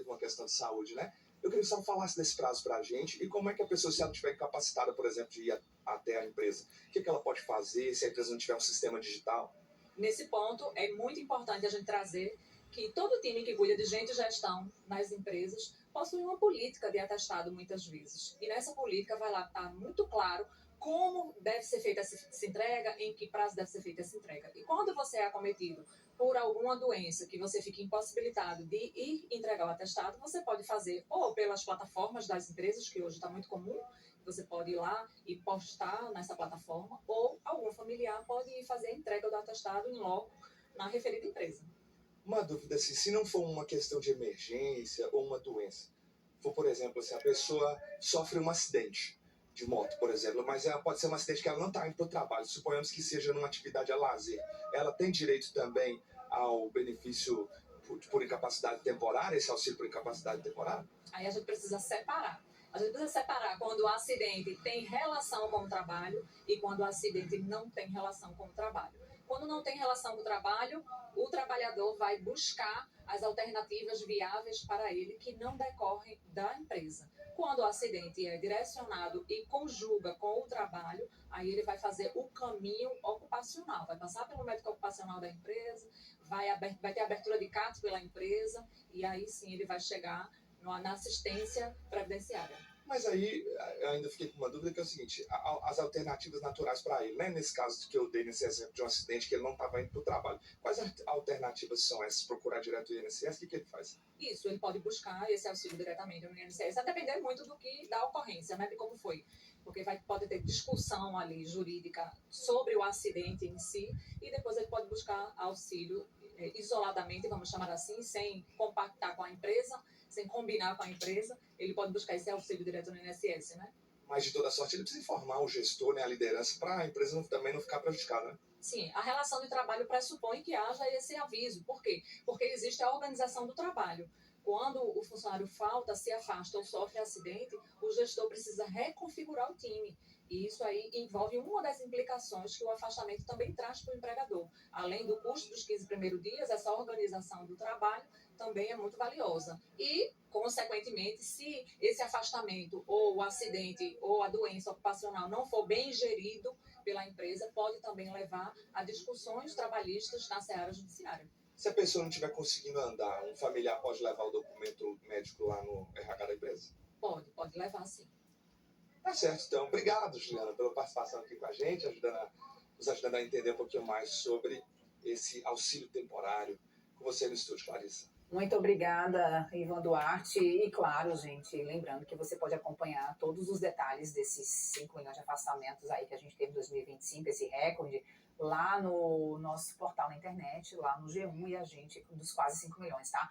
devido a uma questão de saúde, né? Eu queria que você falasse desse prazo para a gente e como é que a pessoa, se ela estiver capacitada, por exemplo, de ir até a empresa, o que ela pode fazer se a empresa não tiver um sistema digital? Nesse ponto, é muito importante a gente trazer que todo time que cuida de gente e gestão nas empresas possui uma política de atestado muitas vezes. E nessa política vai lá estar muito claro como deve ser feita essa entrega, em que prazo deve ser feita essa entrega. E quando você é acometido por alguma doença que você fica impossibilitado de ir entregar o atestado, você pode fazer ou pelas plataformas das empresas, que hoje está muito comum, você pode ir lá e postar nessa plataforma, ou algum familiar pode ir fazer a entrega do atestado em loco na referida empresa. Uma dúvida, assim, se não for uma questão de emergência ou uma doença, for, por exemplo, se a pessoa sofre um acidente de moto, por exemplo, mas ela pode ser um acidente que ela não está indo para o trabalho, suponhamos que seja numa atividade a lazer, ela tem direito também ao benefício por incapacidade temporária, esse auxílio por incapacidade temporária? Aí a gente precisa separar. A gente precisa separar quando o acidente tem relação com o trabalho e quando o acidente não tem relação com o trabalho. Quando não tem relação com o trabalho, o trabalhador vai buscar as alternativas viáveis para ele que não decorrem da empresa. Quando o acidente é direcionado e conjuga com o trabalho, aí ele vai fazer o caminho ocupacional, vai passar pelo médico ocupacional da empresa, vai ter abertura de CAT pela empresa e aí sim ele vai chegar na assistência previdenciária. Mas aí eu ainda fiquei com uma dúvida que é o seguinte, as alternativas naturais para ele, né? Nesse caso que eu dei nesse exemplo de um acidente que ele não estava indo para o trabalho, quais alternativas são essas? Procurar direto o INSS, o que ele faz? Isso, ele pode buscar esse auxílio diretamente no INSS, a depender muito da ocorrência, né, de como foi. Porque pode ter discussão ali jurídica sobre o acidente em si, e depois ele pode buscar auxílio isoladamente, vamos chamar assim, sem compactar com a empresa, sem combinar com a empresa, ele pode buscar esse auxílio direto no INSS, né? Mas de toda sorte ele precisa informar o gestor, né, a liderança, para a empresa também não ficar prejudicada, né? Sim, a relação de trabalho pressupõe que haja esse aviso. Por quê? Porque existe a organização do trabalho. Quando o funcionário falta, se afasta ou sofre acidente, o gestor precisa reconfigurar o time. E isso aí envolve uma das implicações que o afastamento também traz para o empregador. Além do custo dos 15 primeiros dias, essa organização do trabalho também é muito valiosa. E, consequentemente, se esse afastamento ou o acidente ou a doença ocupacional não for bem gerido pela empresa, pode também levar a discussões trabalhistas na seara judiciária. Se a pessoa não estiver conseguindo andar, um familiar pode levar o documento médico lá no RH da empresa? Pode levar sim. Tá certo, então. Obrigado, Juliana, pela participação aqui com a gente, nos ajudando a entender um pouquinho mais sobre esse auxílio temporário. Com você no estúdio, Clarissa. Muito obrigada, Ivan Duarte. E claro, gente, lembrando que você pode acompanhar todos os detalhes desses 5 milhões de afastamentos aí que a gente teve em 2025, esse recorde, lá no nosso portal na internet, lá no G1 e a gente, dos quase 5 milhões, tá?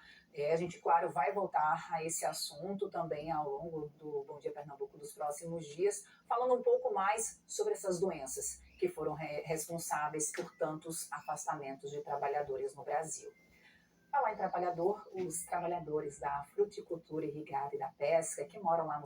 A gente, claro, vai voltar a esse assunto também ao longo do Bom Dia Pernambuco dos próximos dias, falando um pouco mais sobre essas doenças que foram responsáveis por tantos afastamentos de trabalhadores no Brasil. Falar em trabalhador, os trabalhadores da fruticultura irrigada e da pesca que moram lá no